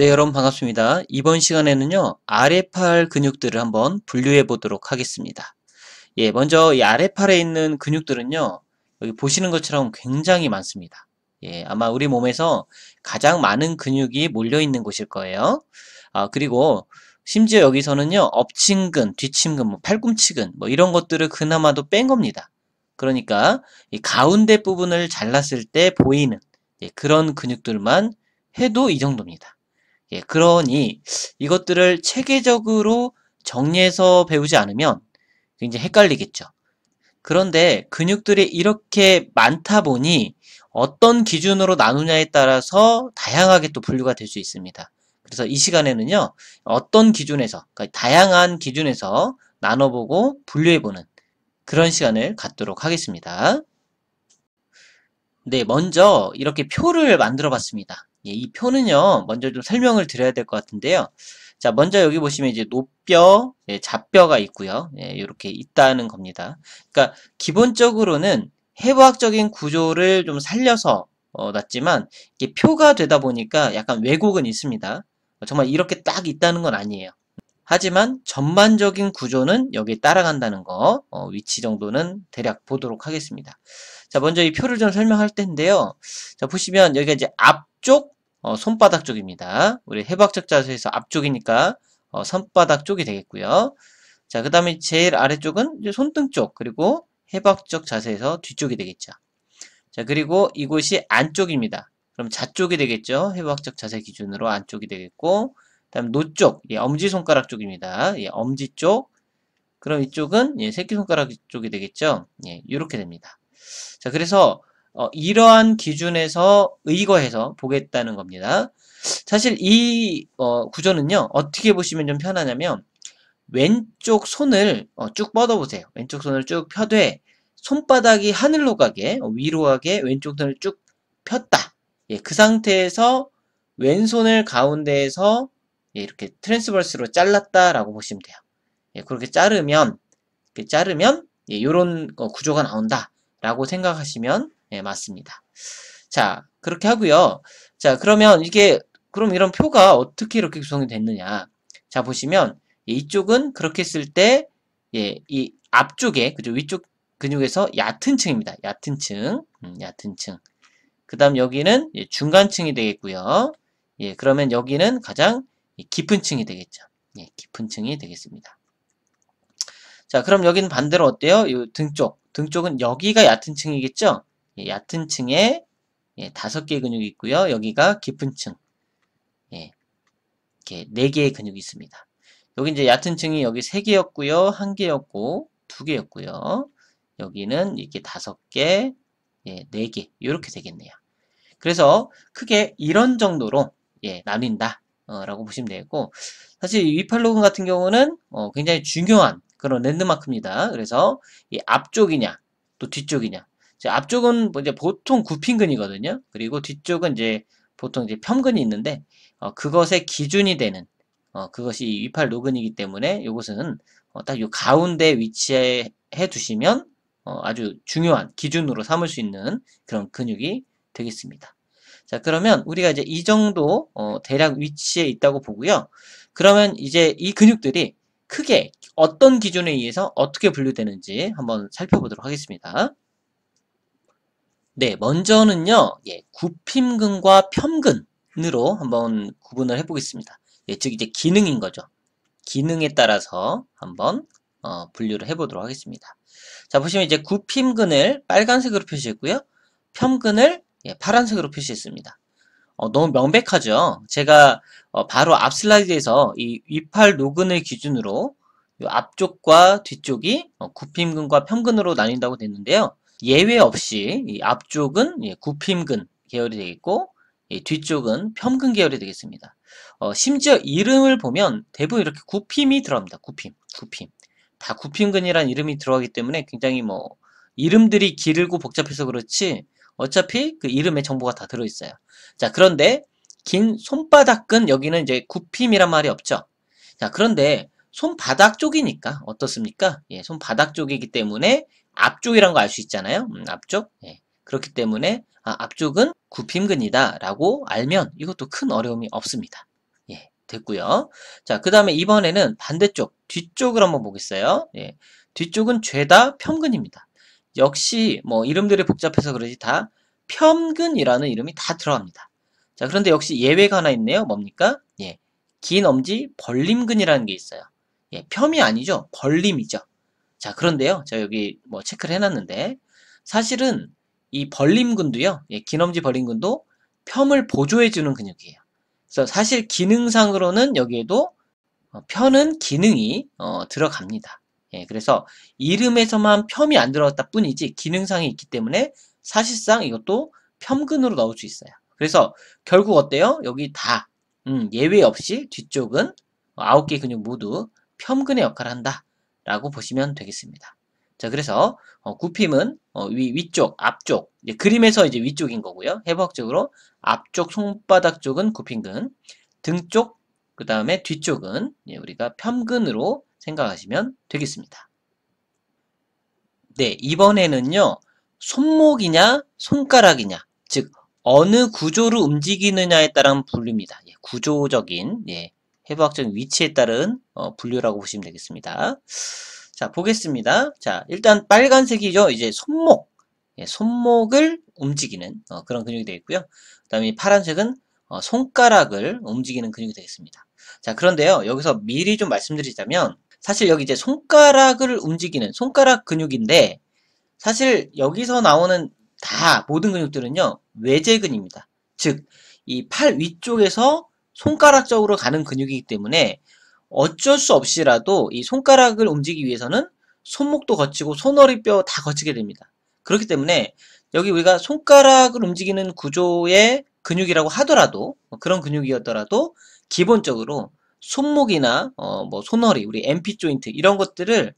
네, 여러분 반갑습니다. 이번 시간에는요, 아래팔 근육들을 한번 분류해 보도록 하겠습니다. 예, 먼저 이 아래팔에 있는 근육들은요, 여기 보시는 것처럼 굉장히 많습니다. 예, 아마 우리 몸에서 가장 많은 근육이 몰려 있는 곳일 거예요. 그리고 심지어 여기서는요, 엎친근, 뒤침근, 뭐 팔꿈치근, 뭐 이런 것들을 그나마도 뺀 겁니다. 그러니까 이 가운데 부분을 잘랐을 때 보이는 그런 근육들만 해도 이 정도입니다. 예, 그러니 이것들을 체계적으로 정리해서 배우지 않으면 굉장히 헷갈리겠죠. 그런데 근육들이 이렇게 많다 보니 어떤 기준으로 나누냐에 따라서 다양하게 또 분류가 될 수 있습니다. 그래서 이 시간에는요, 어떤 기준에서, 그러니까 다양한 기준에서 나눠보고 분류해보는 그런 시간을 갖도록 하겠습니다. 네, 먼저 이렇게 표를 만들어 봤습니다. 예, 이 표는요, 먼저 좀 설명을 드려야 될 것 같은데요. 자, 먼저 여기 보시면 이제 노뼈, 예, 잡뼈가 있고요. 예, 이렇게 있다는 겁니다. 그러니까 기본적으로는 해부학적인 구조를 좀 살려서 놨지만 이게 표가 되다 보니까 약간 왜곡은 있습니다. 정말 이렇게 딱 있다는 건 아니에요. 하지만 전반적인 구조는 여기에 따라간다는 거, 위치 정도는 대략 보도록 하겠습니다. 자, 먼저 이 표를 좀 설명할 텐데요. 자, 보시면 여기가 이제 앞쪽, 손바닥 쪽입니다. 우리 해부학적 자세에서 앞쪽이니까 손바닥 쪽이 되겠고요. 자, 그 다음에 제일 아래쪽은 이제 손등 쪽, 그리고 해부학적 자세에서 뒤쪽이 되겠죠. 자, 그리고 이곳이 안쪽입니다. 그럼 좌쪽이 되겠죠. 해부학적 자세 기준으로 안쪽이 되겠고, 다음 노쪽, 예, 엄지손가락 쪽입니다. 예, 엄지 쪽. 그럼 이쪽은 예, 새끼손가락 쪽이 되겠죠. 예, 이렇게 됩니다. 자, 그래서 이러한 기준에서 의거해서 보겠다는 겁니다. 사실 이 구조는요, 어떻게 보시면 좀 편하냐면 왼쪽 손을 쭉 뻗어보세요. 왼쪽 손을 쭉 펴되 손바닥이 하늘로 가게, 위로 가게 왼쪽 손을 쭉 폈다. 예, 그 상태에서 왼손을 가운데에서 예, 이렇게 트랜스버스로 잘랐다라고 보시면 돼요. 예, 그렇게 자르면 예, 이런 구조가 나온다라고 생각하시면 예, 맞습니다. 자, 그렇게 하고요. 자, 그러면 그럼 이런 표가 어떻게 이렇게 구성이 됐느냐? 자, 보시면 예, 이쪽은 그렇게 했을 때 예, 이 앞쪽에 그죠? 위쪽 근육에서 얕은 층입니다. 얕은 층, 얕은 층. 그다음 여기는 예, 중간층이 되겠고요. 예, 그러면 여기는 가장 깊은 층이 되겠죠. 예, 깊은 층이 되겠습니다. 자, 그럼 여기는 반대로 어때요? 이 등 쪽. 등 쪽은 여기가 얕은 층이겠죠? 예, 얕은 층에 예, 5개의 근육이 있고요. 여기가 깊은 층. 예, 이렇게 4개의 근육이 있습니다. 여기 이제 얕은 층이 여기 3개였고요. 1개였고, 2개였고요. 여기는 이렇게 5개, 예, 4개. 이렇게 되겠네요. 그래서 크게 이런 정도로 예, 나뉜다. 라고 보시면 되겠고, 사실 이 위팔로근 같은 경우는 굉장히 중요한 그런 랜드마크입니다. 그래서 이 앞쪽이냐, 또 뒤쪽이냐. 앞쪽은 뭐 이제 보통 굽힌근이거든요. 그리고 뒤쪽은 이제 보통 이제 편근이 있는데, 그것의 기준이 되는, 그것이 위팔로근이기 때문에 이것은 딱 이 가운데 위치해 두시면 아주 중요한 기준으로 삼을 수 있는 그런 근육이 되겠습니다. 자, 그러면 우리가 이제 이 정도 대략 위치에 있다고 보고요. 그러면 이제 이 근육들이 크게 어떤 기준에 의해서 어떻게 분류되는지 한번 살펴보도록 하겠습니다. 네, 먼저는요, 예, 굽힘근과 편근으로 한번 구분을 해보겠습니다. 예, 즉 이제 기능인 거죠. 기능에 따라서 한번 분류를 해보도록 하겠습니다. 자, 보시면 이제 굽힘근을 빨간색으로 표시했고요. 편근을 예, 파란색으로 표시했습니다. 너무 명백하죠? 제가 바로 앞 슬라이드에서 이 위팔 노근을 기준으로 이 앞쪽과 뒤쪽이 굽힘근과 편근으로 나뉜다고 됐는데요. 예외 없이 이 앞쪽은 예, 굽힘근 계열이 되겠고 뒤쪽은 편근 계열이 되겠습니다. 심지어 이름을 보면 대부분 이렇게 굽힘이 들어갑니다. 굽힘. 다 굽힘근이라는 이름이 들어가기 때문에 굉장히 뭐 이름들이 길고 복잡해서 그렇지 어차피 그 이름에 정보가 다 들어있어요. 자, 그런데 긴 손바닥근 여기는 이제 굽힘이란 말이 없죠. 자, 그런데 손바닥 쪽이니까 어떻습니까? 예, 손바닥 쪽이기 때문에 앞쪽이란 거 알 수 있잖아요. 앞쪽. 예, 그렇기 때문에 앞쪽은 굽힘근이다 라고 알면 이것도 큰 어려움이 없습니다. 됐고요. 자, 그 다음에 이번에는 반대쪽, 뒤쪽을 한번 보겠어요. 예, 뒤쪽은 죄다 편근입니다. 역시 뭐 이름들이 복잡해서 그러지 다 편근이라는 이름이 다 들어갑니다. 자, 그런데 역시 예외가 하나 있네요. 뭡니까? 예, 긴 엄지 벌림근이라는 게 있어요. 예, 폄이 아니죠. 벌림이죠. 자, 그런데요. 제가 여기 뭐 체크를 해놨는데 사실은 이 벌림근도요. 예, 긴 엄지 벌림근도 폄을 보조해주는 근육이에요. 그래서 사실 기능상으로는 여기에도 펴는 기능이 들어갑니다. 예, 그래서 이름에서만 폄이 안 들어갔다 뿐이지 기능상이 있기 때문에 사실상 이것도 폄근으로 넣을 수 있어요. 그래서 결국 어때요? 여기 다 예외 없이 뒤쪽은 9개 근육 모두 폄근의 역할을 한다 라고 보시면 되겠습니다. 자, 그래서 굽힘은 위쪽, 앞쪽, 이제 그림에서 이제 위쪽인 거고요. 해부학적으로 앞쪽 손바닥 쪽은 굽힘근, 등 쪽, 그 다음에 뒤쪽은 우리가 폄근으로 생각하시면 되겠습니다. 네, 이번에는요. 손목이냐 손가락이냐, 즉 어느 구조로 움직이느냐에 따른 분류입니다. 예, 구조적인 해부학적인 위치에 따른 분류라고 보시면 되겠습니다. 자, 보겠습니다. 자, 일단 빨간색이죠. 이제 손목, 손목을 움직이는 그런 근육이 되겠고요. 그 다음에 파란색은 손가락을 움직이는 근육이 되겠습니다. 자, 그런데요. 여기서 미리 좀 말씀드리자면 사실 여기 이제 손가락을 움직이는 손가락 근육인데 사실 여기서 나오는 다 모든 근육들은요. 외제근입니다. 즉, 이 팔 위쪽에서 손가락 쪽으로 가는 근육이기 때문에 어쩔 수 없이라도 이 손가락을 움직이기 위해서는 손목도 거치고 손허리뼈 다 거치게 됩니다. 그렇기 때문에 여기 우리가 손가락을 움직이는 구조의 근육이라고 하더라도 그런 근육이었더라도 기본적으로 손목이나 뭐 손허리, 우리 MP 조인트 이런 것들을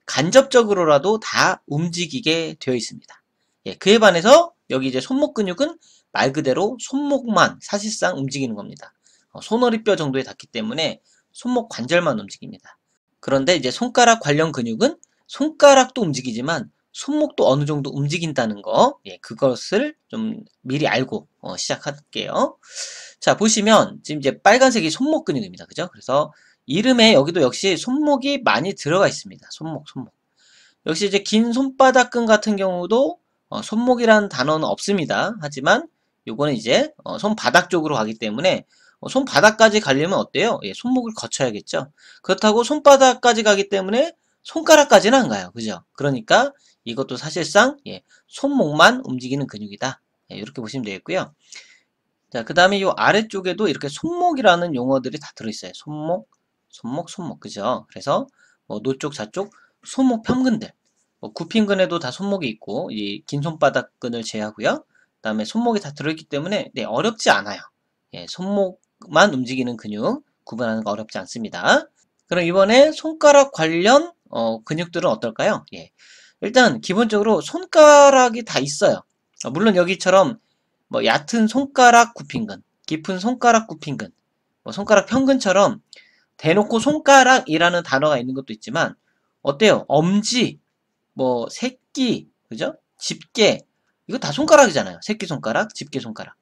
간접적으로라도 다 움직이게 되어 있습니다. 예, 그에 반해서 여기 이제 손목 근육은 말 그대로 손목만 사실상 움직이는 겁니다. 손허리뼈 정도에 닿기 때문에 손목 관절만 움직입니다. 그런데 이제 손가락 관련 근육은 손가락도 움직이지만 손목도 어느 정도 움직인다는 거, 예, 그것을 좀 미리 알고 시작할게요. 자, 보시면 지금 이제 빨간색이 손목 근육입니다. 그죠? 그래서 이름에 여기도 역시 손목이 많이 들어가 있습니다. 손목. 역시 이제 긴 손바닥근 같은 경우도 손목이라는 단어는 없습니다. 하지만 요거는 이제 손바닥 쪽으로 가기 때문에 손바닥까지 가려면 어때요? 예, 손목을 거쳐야겠죠. 그렇다고 손바닥까지 가기 때문에 손가락까지는 안 가요. 그죠? 그러니까 이것도 사실상 손목만 움직이는 근육이다. 예, 이렇게 보시면 되겠고요. 자, 그 다음에 이 아래쪽에도 이렇게 손목이라는 용어들이 다 들어있어요. 손목. 그죠? 그래서 뭐 노쪽, 좌쪽, 손목 편근들. 뭐 굽힘근에도 다 손목이 있고, 이 긴 손바닥근을 제하고요. 그 다음에 손목이 다 들어있기 때문에, 어렵지 않아요. 예, 손목만 움직이는 근육 구분하는 거 어렵지 않습니다. 그럼 이번에 손가락 관련, 근육들은 어떨까요? 예. 일단, 기본적으로 손가락이 다 있어요. 물론 여기처럼, 뭐, 얕은 손가락 굽힘근, 깊은 손가락 굽힘근, 뭐 손가락 편근처럼 대놓고 손가락이라는 단어가 있는 것도 있지만 어때요? 엄지, 뭐 새끼, 그죠? 집게 이거 다 손가락이잖아요. 새끼손가락, 집게손가락,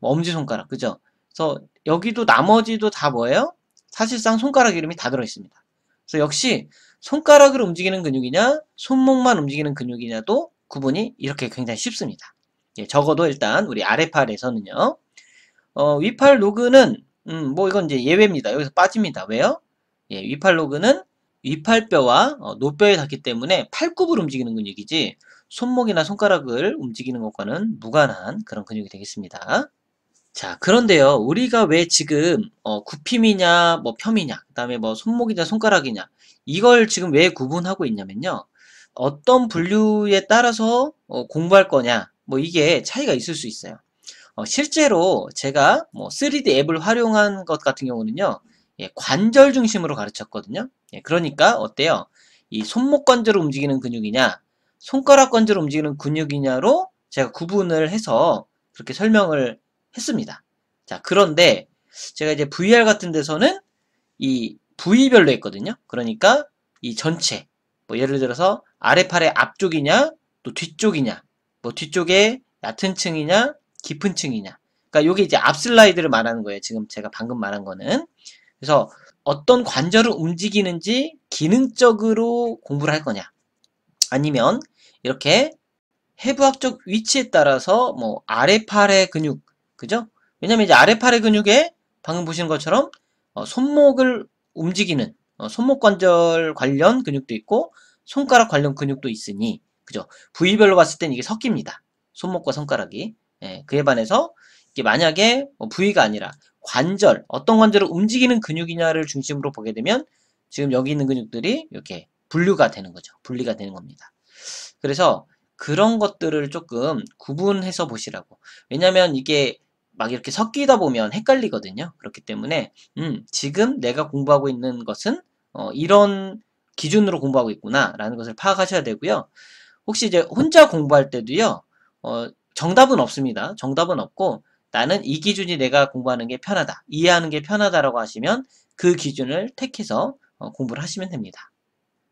뭐 엄지손가락, 그죠? 그래서 여기도 나머지도 다 뭐예요? 사실상 손가락 이름이 다 들어있습니다. 그래서 역시 손가락을 움직이는 근육이냐 손목만 움직이는 근육이냐도 구분이 이렇게 굉장히 쉽습니다. 예, 적어도 일단 우리 아래팔에서는요. 위팔 로그는 뭐 이건 이제 예외입니다. 여기서 빠집니다. 왜요? 예, 위팔 로그는 위팔뼈와 노뼈에 닿기 때문에 팔굽을 움직이는 근육이지 손목이나 손가락을 움직이는 것과는 무관한 그런 근육이 되겠습니다. 자, 그런데요. 우리가 왜 지금 굽힘이냐 뭐 폄이냐 그다음에 뭐 손목이냐 손가락이냐 이걸 지금 왜 구분하고 있냐면요. 어떤 분류에 따라서 공부할 거냐 뭐 이게 차이가 있을 수 있어요. 실제로 제가 뭐 3D 앱을 활용한 것 같은 경우는요. 예, 관절 중심으로 가르쳤거든요. 예, 그러니까 어때요? 이 손목 관절을 움직이는 근육이냐, 손가락 관절을 움직이는 근육이냐로 제가 구분을 해서 그렇게 설명을 했습니다. 자, 그런데 제가 이제 VR 같은 데서는 이 부위별로 했거든요. 그러니까 이 전체, 뭐 예를 들어서 아래팔의 앞쪽이냐, 또 뒤쪽이냐, 뭐 뒤쪽에 얕은 층이냐, 깊은 층이냐. 그러니까 요게 이제 앞 슬라이드를 말하는 거예요. 지금 제가 방금 말한 거는. 그래서 어떤 관절을 움직이는지 기능적으로 공부를 할 거냐, 아니면 이렇게 해부학적 위치에 따라서 뭐 아래팔의 근육, 그죠? 왜냐면 이제 아래팔의 근육에 방금 보시는 것처럼 손목을 움직이는 손목 관절 관련 근육도 있고 손가락 관련 근육도 있으니, 그죠? 부위별로 봤을 땐 이게 섞입니다. 손목과 손가락이. 예, 그에 반해서 이게 만약에 부위가 아니라 관절, 어떤 관절을 움직이는 근육이냐를 중심으로 보게 되면 지금 여기 있는 근육들이 이렇게 분류가 되는 거죠. 분리가 되는 겁니다. 그래서 그런 것들을 조금 구분해서 보시라고. 왜냐면 이게 막 이렇게 섞이다 보면 헷갈리거든요. 그렇기 때문에 지금 내가 공부하고 있는 것은 이런 기준으로 공부하고 있구나 라는 것을 파악하셔야 되고요. 혹시 이제 혼자 공부할 때도요. 정답은 없습니다. 정답은 없고 나는 이 기준이 내가 공부하는 게 편하다, 이해하는 게 편하다라고 하시면 그 기준을 택해서 공부를 하시면 됩니다.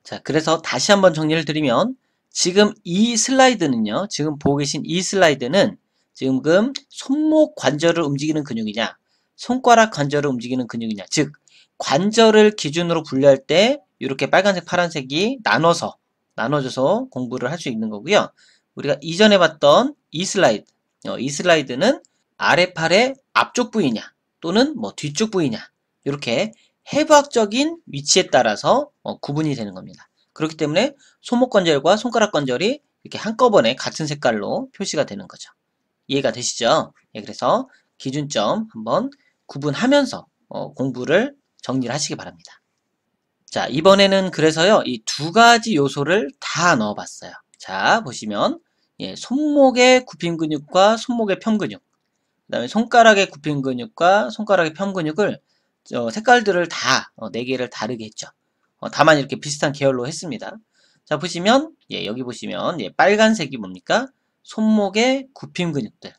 자, 그래서 다시 한번 정리를 드리면 지금 이 슬라이드는요. 지금 보고 계신 이 슬라이드는 지금 손목 관절을 움직이는 근육이냐, 손가락 관절을 움직이는 근육이냐, 즉 관절을 기준으로 분류할 때 이렇게 빨간색, 파란색이 나눠져서 공부를 할 수 있는 거고요. 우리가 이전에 봤던 이 슬라이드는 아래팔의 앞쪽 부위냐 또는 뭐 뒤쪽 부위냐, 이렇게 해부학적인 위치에 따라서 구분이 되는 겁니다. 그렇기 때문에 손목 관절과 손가락 관절이 이렇게 한꺼번에 같은 색깔로 표시가 되는 거죠. 이해가 되시죠? 예, 그래서 기준점 한번 구분하면서 공부를 정리를 하시기 바랍니다. 자, 이번에는 그래서요, 이 두 가지 요소를 다 넣어봤어요. 자, 보시면 예, 손목의 굽힘 근육과 손목의 펴 근육, 그 다음에 손가락의 굽힘 근육과 손가락의 펴 근육을 색깔들을 다 4개를 다르게 했죠. 다만 이렇게 비슷한 계열로 했습니다. 자, 보시면 예, 여기 보시면 예, 빨간색이 뭡니까? 손목의 굽힘 근육들,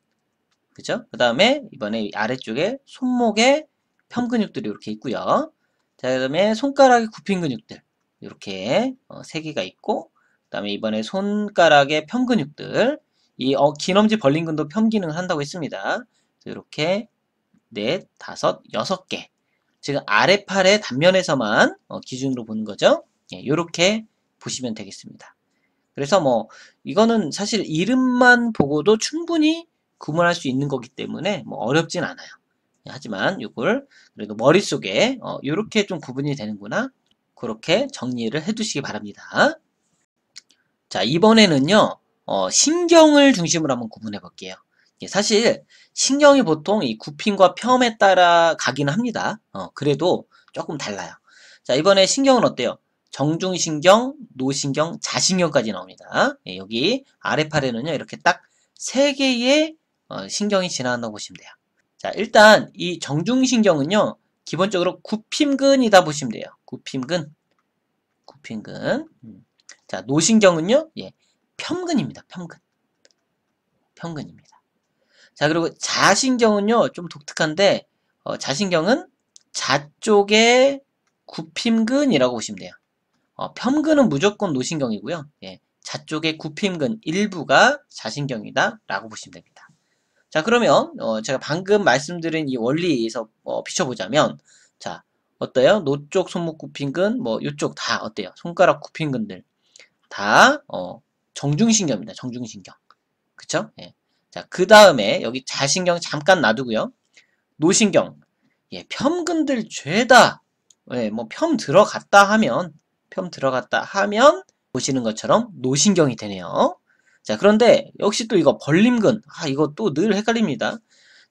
그죠? 그 다음에 이번에 아래쪽에 손목의 펴 근육들이 이렇게 있고요. 자, 그 다음에 손가락의 굽힘 근육들 이렇게 3개가 있고, 그 다음에 이번에 손가락의 펴 근육들, 이 긴 엄지 벌린 근도 펴 기능을 한다고 했습니다. 이렇게 4, 5, 6개. 지금 아래팔의 단면에서만 기준으로 보는 거죠. 예, 이렇게 보시면 되겠습니다. 그래서 뭐 이거는 사실 이름만 보고도 충분히 구분할 수 있는 거기 때문에 뭐 어렵진 않아요. 예, 하지만 이걸 그래도 머릿속에 이렇게 좀 구분이 되는구나, 그렇게 정리를 해두시기 바랍니다. 자, 이번에는요, 신경을 중심으로 한번 구분해 볼게요. 예, 사실 신경이 보통 이 굽힘과 펴에 따라 가긴 합니다. 그래도 조금 달라요. 자, 이번에 신경은 어때요? 정중신경, 노신경, 자신경까지 나옵니다. 예, 여기 아래팔에는요, 이렇게 딱 3개의 신경이 지나간다고 보시면 돼요. 자, 일단 이 정중신경은요, 기본적으로 굽힘근이다 보시면 돼요. 굽힘근. 자, 노신경은요, 예, 편근입니다. 편근입니다. 자, 그리고 자신경은요, 좀 독특한데, 자신경은 좌쪽의 굽힘근이라고 보시면 돼요. 편근은 무조건 노신경이고요. 예, 좌쪽의 굽힘근 일부가 자신경이다 라고 보시면 됩니다. 자, 그러면 제가 방금 말씀드린 이 원리에서 비춰보자면, 자, 어때요? 노쪽 손목 굽힘근, 뭐 요쪽 다 어때요? 손가락 굽힘근들 다 정중신경입니다. 정중신경. 그쵸? 예. 자, 그 다음에 여기 자신경 잠깐 놔두고요. 노신경. 예, 펌근들 죄다. 예, 뭐 펌 들어갔다 하면 보시는 것처럼 노신경이 되네요. 자, 그런데 역시 또 이거 벌림근. 이거 또 늘 헷갈립니다.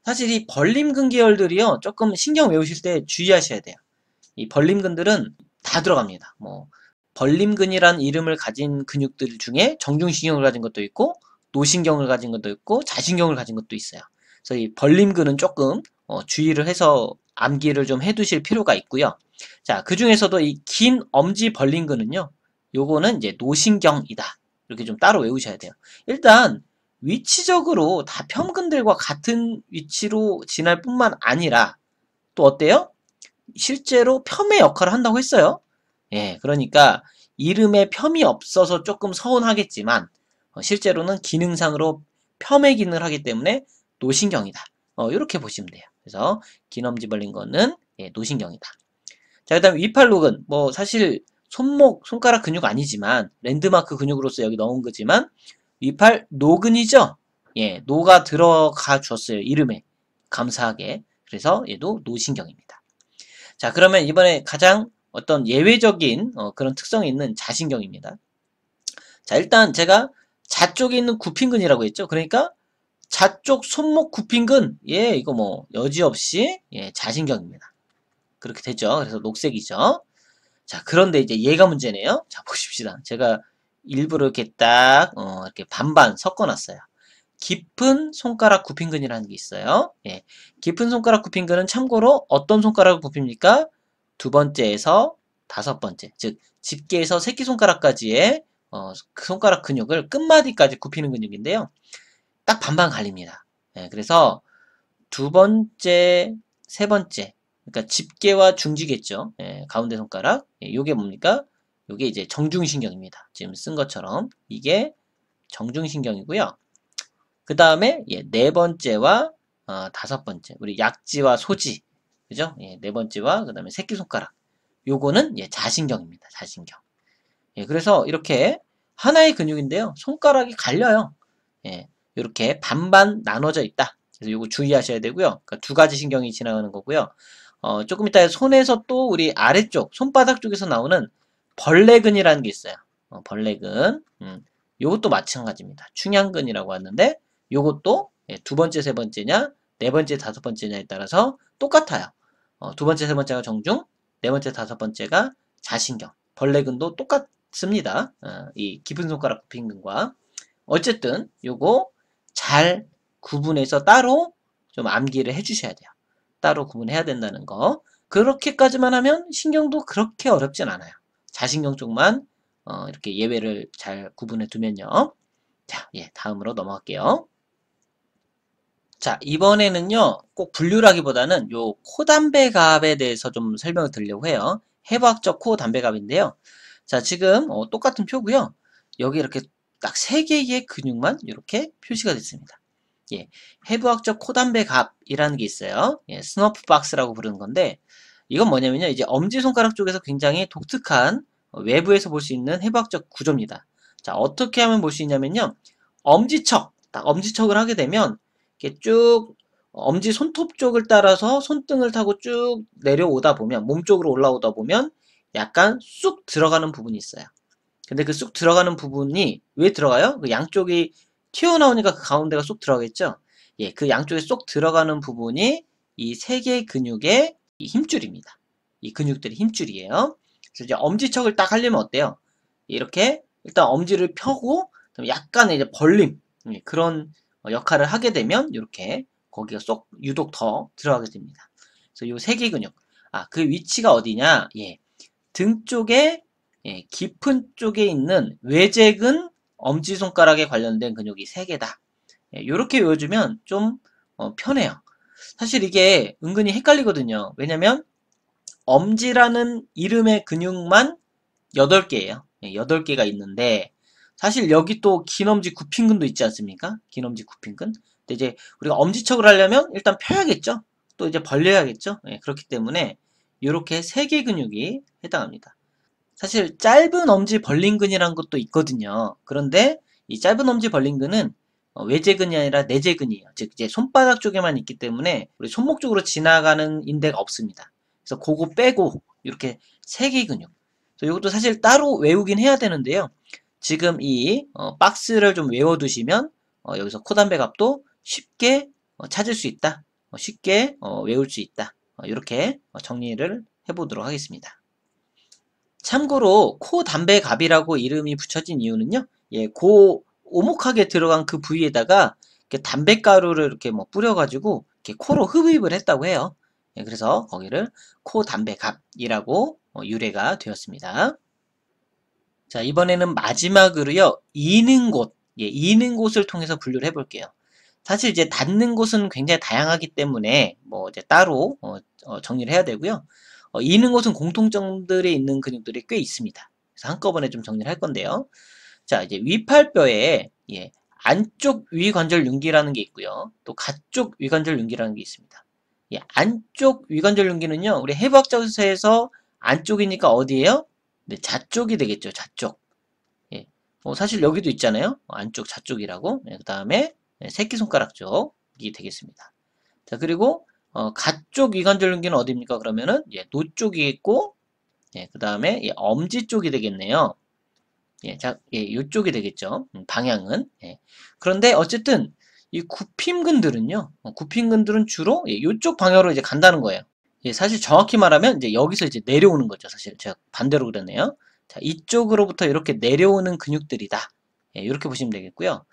사실 이 벌림근 계열들이요, 조금 신경 외우실 때 주의하셔야 돼요. 이 벌림근들은 다 들어갑니다. 뭐 벌림근이란 이름을 가진 근육들 중에 정중신경을 가진 것도 있고 노신경을 가진 것도 있고 자신경을 가진 것도 있어요. 그래서 이 벌림근은 조금 주의를 해서 암기를 좀 해두실 필요가 있고요. 자, 그 중에서도 이 긴 엄지 벌림근은요, 요거는 이제 노신경이다. 이렇게 좀 따로 외우셔야 돼요. 일단 위치적으로 다 펴근들과 같은 위치로 지날 뿐만 아니라 또 어때요? 실제로 폄의 역할을 한다고 했어요. 예, 그러니까 이름에 폄이 없어서 조금 서운하겠지만 실제로는 기능상으로 폄의 기능을 하기 때문에 노신경이다. 이렇게 보시면 돼요. 그래서 긴 엄지 벌린 거는 예, 노신경이다. 자, 그다음 위팔록은 뭐 사실 손목, 손가락 근육 아니지만 랜드마크 근육으로서 여기 넣은 거지만 위팔 노근이죠. 예, 노가 들어가 줬어요. 이름에. 감사하게. 그래서 얘도 노신경입니다. 자, 그러면 이번에 가장 어떤 예외적인 그런 특성이 있는 자신경입니다. 자, 일단 제가 좌 쪽에 있는 구핀근이라고 했죠. 그러니까 좌쪽 손목 구핀근, 예, 이거 뭐 여지없이 예, 자신경입니다. 그렇게 되죠. 그래서 녹색이죠. 자, 그런데 이제 얘가 문제네요. 자, 보십시다. 제가 일부러 이렇게 딱 이렇게 반반 섞어놨어요. 깊은 손가락 굽힌근이라는 게 있어요. 예, 깊은 손가락 굽힌근은 참고로 어떤 손가락을 굽힙니까? 두 번째에서 다섯 번째, 즉 집게에서 새끼손가락까지의 그 손가락 근육을 끝마디까지 굽히는 근육인데요. 딱 반반 갈립니다. 예, 그래서 두 번째, 세 번째, 그러니까 집게와 중지겠죠. 예, 가운데 손가락. 예, 요게 뭡니까? 요게 이제 정중신경입니다. 지금 쓴 것처럼 이게 정중신경이고요. 그 다음에 예, 네 번째와 다섯 번째, 우리 약지와 소지, 그죠? 예, 네 번째와 그 다음에 새끼손가락. 요거는 예, 자신경입니다. 자신경. 예, 그래서 이렇게 하나의 근육인데요. 손가락이 갈려요. 예, 이렇게 반반 나눠져 있다. 그래서 요거 주의하셔야 되고요. 그러니까 두 가지 신경이 지나가는 거고요. 조금 이따 손에서 또 우리 아래쪽, 손바닥 쪽에서 나오는 벌레근이라는 게 있어요. 벌레근. 요것도 마찬가지입니다. 충양근이라고 하는데, 요것도 예, 두 번째, 세 번째냐, 네 번째, 다섯 번째냐에 따라서 똑같아요. 두 번째, 세 번째가 정중, 네 번째, 다섯 번째가 자신경. 벌레근도 똑같습니다. 이 깊은 손가락 굽힌근과. 어쨌든 요거 잘 구분해서 따로 좀 암기를 해주셔야 돼요. 따로 구분해야 된다는 거. 그렇게까지만 하면 신경도 그렇게 어렵진 않아요. 자신경 쪽만 이렇게 예외를 잘 구분해 두면요. 자, 예, 다음으로 넘어갈게요. 자, 이번에는요, 꼭 분류라기보다는 요 코담배갑에 대해서 좀 설명을 드리려고 해요. 해부학적 코담배갑인데요. 자, 지금 똑같은 표고요. 여기 이렇게 딱 세 개의 근육만 이렇게 표시가 됐습니다. 예, 해부학적 코담배갑이라는 게 있어요. 예, 스너프박스라고 부르는 건데, 이건 뭐냐면요, 이제 엄지손가락 쪽에서 굉장히 독특한 외부에서 볼 수 있는 해부학적 구조입니다. 자, 어떻게 하면 볼 수 있냐면요, 엄지척, 딱 엄지척을 하게 되면 이렇게 쭉 엄지 손톱 쪽을 따라서 손등을 타고 쭉 내려오다 보면 몸 쪽으로 올라오다 보면 약간 쑥 들어가는 부분이 있어요. 근데 그 쑥 들어가는 부분이 왜 들어가요? 그 양쪽이 튀어나오니까 그 가운데가 쏙 들어가겠죠? 예, 그 양쪽에 쏙 들어가는 부분이 이 세 개의 근육의 이 힘줄입니다. 이 근육들이 힘줄이에요. 그래서 이제 엄지척을 딱 하려면 어때요? 이렇게 일단 엄지를 펴고 약간의 이제 벌림 그런 역할을 하게 되면 이렇게 거기가 쏙 유독 더 들어가게 됩니다. 그래서 이 세 개 근육, 그 위치가 어디냐? 예, 등 쪽에 예, 깊은 쪽에 있는 외제근 엄지손가락에 관련된 근육이 세 개다. 예, 이렇게 외워주면 좀 편해요. 사실 이게 은근히 헷갈리거든요. 왜냐면 엄지라는 이름의 근육만 8개예요. 8개가 있는데 사실 여기 또 긴 엄지 굽힌근도 있지 않습니까? 긴 엄지 굽힌근. 근데 이제 우리가 엄지척을 하려면 일단 펴야겠죠. 또 이제 벌려야겠죠. 예, 그렇기 때문에 이렇게 3개 근육이 해당합니다. 사실 짧은 엄지 벌린근이라는 것도 있거든요. 그런데 이 짧은 엄지 벌린근은 외제근이 아니라 내제근이에요. 즉 이제 손바닥 쪽에만 있기 때문에 우리 손목 쪽으로 지나가는 인대가 없습니다. 그래서 그거 빼고 이렇게 3개 근육. 그래서 이것도 사실 따로 외우긴 해야 되는데요. 지금 이 박스를 좀 외워두시면 여기서 코담배갑도 쉽게 찾을 수 있다. 쉽게 외울 수 있다. 이렇게 정리를 해보도록 하겠습니다. 참고로 코담배갑이라고 이름이 붙여진 이유는요. 예, 오목하게 들어간 그 부위에다가 이렇게 담배가루를 이렇게 뭐 뿌려가지고 이렇게 코로 흡입을 했다고 해요. 예, 그래서 거기를 코담배갑이라고 유래가 되었습니다. 자, 이번에는 마지막으로요. 이는 곳, 예, 이는 곳을 통해서 분류를 해볼게요. 사실 이제 닿는 곳은 굉장히 다양하기 때문에 뭐 이제 따로 정리를 해야 되고요. 이는 곳은 공통점들이 있는 근육들이 꽤 있습니다. 그래서 한꺼번에 좀 정리를 할 건데요. 자, 이제 위팔뼈에 예, 안쪽 위관절 융기라는 게 있고요. 또 가쪽 위관절 융기라는 게 있습니다. 예, 안쪽 위관절 융기는요. 우리 해부학적에서 안쪽이니까 어디예요? 네, 좌쪽이 되겠죠. 좌쪽. 예. 사실 여기도 있잖아요. 안쪽 좌쪽이라고. 그 다음에 새끼손가락 쪽이 되겠습니다. 자, 그리고 가쪽 위관절 윤기는 어디입니까? 그러면은 노 쪽이 있고, 그 다음에 엄지 쪽이 되겠네요. 자, 이쪽이 되겠죠. 방향은. 그런데 어쨌든 이 굽힘근들은요. 굽힘근들은 주로 이쪽 방향으로 이제 간다는 거예요. 사실 정확히 말하면 이제 여기서 이제 내려오는 거죠. 사실 제가 반대로 그랬네요. 자, 이쪽으로부터 이렇게 내려오는 근육들이다. 이렇게 보시면 되겠고요.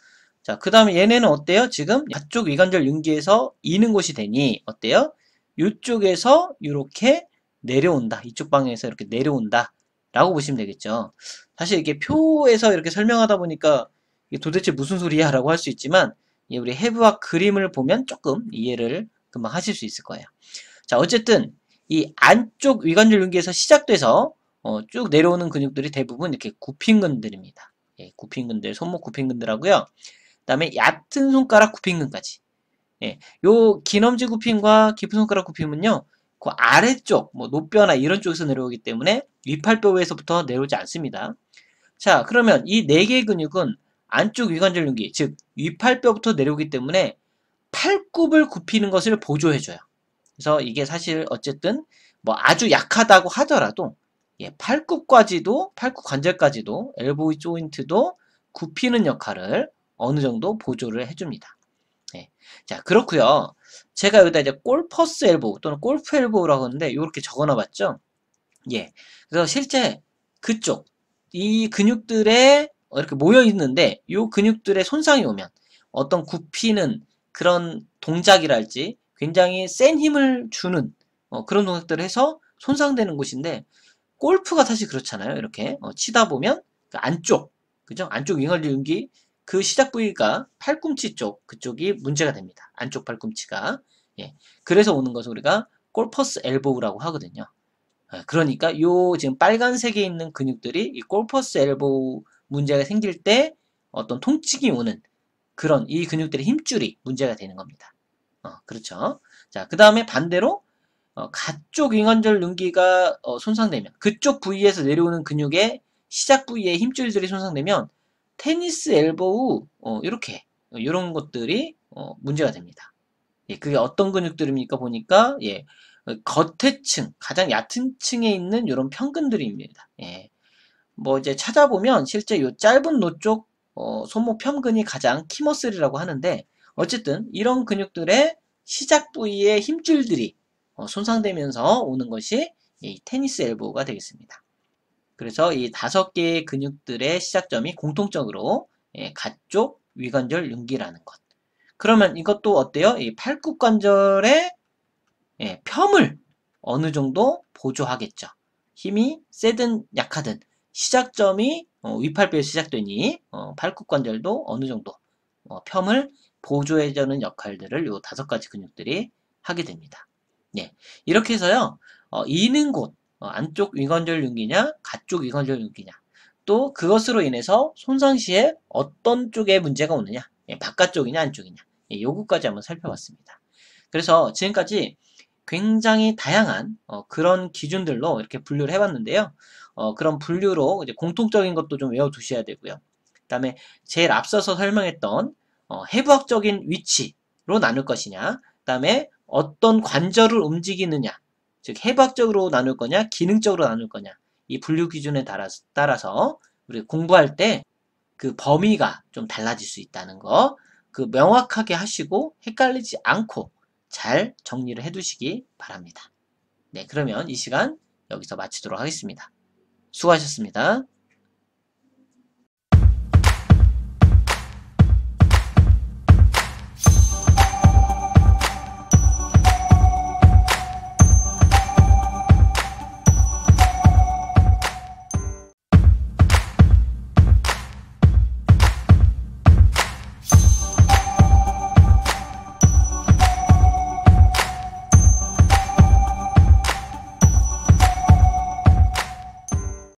자, 그 다음에 얘네는 어때요? 지금 가쪽 위관절 윤기에서 이는 곳이 되니 어때요? 이쪽에서 이렇게 내려온다. 이쪽 방향에서 이렇게 내려온다. 라고 보시면 되겠죠. 사실 이게 표에서 이렇게 설명하다 보니까 이게 도대체 무슨 소리야? 라고 할 수 있지만 우리 해부학 그림을 보면 조금 이해를 금방 하실 수 있을 거예요. 자, 어쨌든 이 안쪽 위관절 윤기에서 시작돼서 쭉 내려오는 근육들이 대부분 이렇게 굽힘근들입니다. 굽힘근들, 손목 굽힘근들하고요. 그 다음에 얕은 손가락 굽힘근까지. 요 기넘지 굽힘과 깊은 손가락 굽힘은요, 그 아래쪽, 뭐 노뼈나 이런 쪽에서 내려오기 때문에 위팔뼈에서부터 내려오지 않습니다. 자, 그러면 이 네 개의 근육은 안쪽 위관절 윤기, 즉 위팔뼈부터 내려오기 때문에 팔굽을 굽히는 것을 보조해줘요. 그래서 이게 사실 어쨌든 뭐 아주 약하다고 하더라도 팔굽까지도, 팔굽 관절까지도, 엘보우 조인트도 굽히는 역할을 어느 정도 보조를 해줍니다. 자, 그렇고요. 제가 여기다 이제 골퍼스 엘보우 또는 골프 엘보우라고 하는데 이렇게 적어놔봤죠. 그래서 실제 그쪽 이 근육들에 이렇게 모여 있는데 이 근육들의 손상이 오면 어떤 굽히는 그런 동작이랄지 굉장히 센 힘을 주는 그런 동작들을 해서 손상되는 곳인데 골프가 사실 그렇잖아요. 이렇게 치다 보면 그 안쪽, 그죠? 안쪽 윙얼 윤기 그 시작 부위가 팔꿈치 쪽 그쪽이 문제가 됩니다. 안쪽 팔꿈치가. 그래서 오는 것을 우리가 골퍼스 엘보우라고 하거든요. 그러니까 요 지금 빨간색에 있는 근육들이 이 골퍼스 엘보우 문제가 생길 때 어떤 통증이 오는 그런 이 근육들의 힘줄이 문제가 되는 겁니다. 그렇죠. 자, 그 다음에 반대로 가쪽 윙관절 윤기가 손상되면 그쪽 부위에서 내려오는 근육의 시작 부위의 힘줄들이 손상되면 테니스 엘보우 이렇게 이런 것들이 문제가 됩니다. 그게 어떤 근육들입니까? 보니까 겉에 층, 가장 얕은 층에 있는 이런 편근들입니다. 뭐 이제 찾아보면 실제 요 짧은 노 쪽 손목 편근이 가장 키머슬이라고 하는데 어쨌든 이런 근육들의 시작 부위의 힘줄들이 손상되면서 오는 것이 이 테니스 엘보우가 되겠습니다. 그래서 이 5개의 근육들의 시작점이 공통적으로 가쪽 위관절 윤기라는 것. 그러면 이것도 어때요? 이 팔굽관절의 펴을 어느 정도 보조하겠죠. 힘이 세든 약하든 시작점이 위팔뼈에서 시작되니 팔굽관절도 어느 정도 펴을 보조해주는 역할들을 요 5가지 근육들이 하게 됩니다. 이렇게 해서요. 이는 곳 안쪽 위관절 윤기냐 가쪽 위관절 윤기냐 또 그것으로 인해서 손상 시에 어떤 쪽에 문제가 오느냐 바깥쪽이냐 안쪽이냐 요거까지 한번 살펴봤습니다. 그래서 지금까지 굉장히 다양한 그런 기준들로 이렇게 분류를 해봤는데요. 그런 분류로 이제 공통적인 것도 좀 외워두셔야 되고요. 그 다음에 제일 앞서서 설명했던 해부학적인 위치로 나눌 것이냐, 그 다음에 어떤 관절을 움직이느냐, 즉 해부학적으로 나눌 거냐, 기능적으로 나눌 거냐, 이 분류 기준에 따라서 우리 공부할 때 그 범위가 좀 달라질 수 있다는 거, 그 명확하게 하시고 헷갈리지 않고 잘 정리를 해두시기 바랍니다. 그러면 이 시간 여기서 마치도록 하겠습니다. 수고하셨습니다.